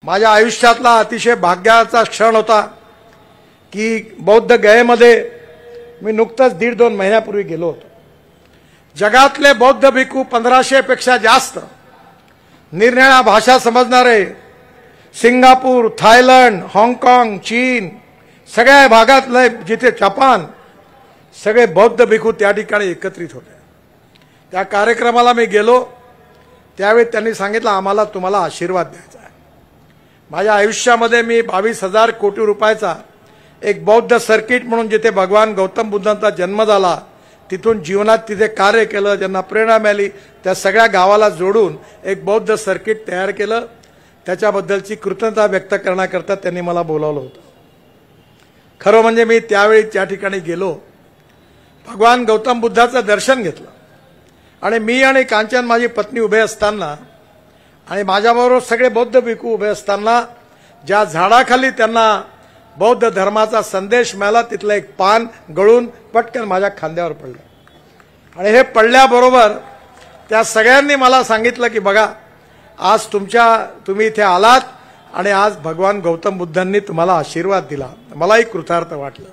माझ्या आयुष्यातला अतिशय भाग्याचा क्षण होता की बौद्ध गयेमध्ये मी नुकतंच 1.5-2 महिन्यापूर्वी गेलो होतो। जगातले बौद्ध भिक्खू 1500 पेक्षा जास्त, निरनिराळ्या भाषा समजणारे, सिंगापूर, थायलंड, हाँगकाँग, चीन, सगळ्या भागातले, जिथे जपान, सगळे बौद्ध भिक्खू त्या ठिकाणी एकत्रित होते। त्या कार्यक्रमाला मी गेलो त्यावेळी त्यांनी सांगितलं आम्हाला तुम्हाला आशीर्वाद द्यायचा आहे। माझ्या आयुष्यामध्ये मी 22,000 कोटी रुपयाचा एक बौद्ध सर्किट म्हणून, जिथे भगवान गौतम बुद्धांचा जन्म झाला, तिथून जीवनात तिथे कार्य केलं, ज्यांना प्रेरणा मिळाली, त्या सगळ्या गावाला जोडून एक बौद्ध सर्किट तयार केलं। त्याच्याबद्दलची कृतज्ञता व्यक्त करण्याकरता त्यांनी मला बोलावलं होतं। खरं म्हणजे मी त्यावेळी त्या ठिकाणी गेलो, भगवान गौतम बुद्धाचं दर्शन घेतलं आणि मी आणि कांचन माझी पत्नी उभे असताना आणि माझ्याबरोबर सगळे बौद्ध भिक्खू उभे असताना ज्या झाडाखाली त्यांना बौद्ध धर्माचा संदेश मिळाला, तिथलं एक पान गळून पटकन माझ्या खांद्यावर पडलं आणि हे पडल्याबरोबर त्या सगळ्यांनी मला सांगितलं की बघा, आज तुम्ही इथे आलात आणि आज भगवान गौतम बुद्धांनी तुम्हाला आशीर्वाद दिला। मलाही कृतार्थ वाटलं।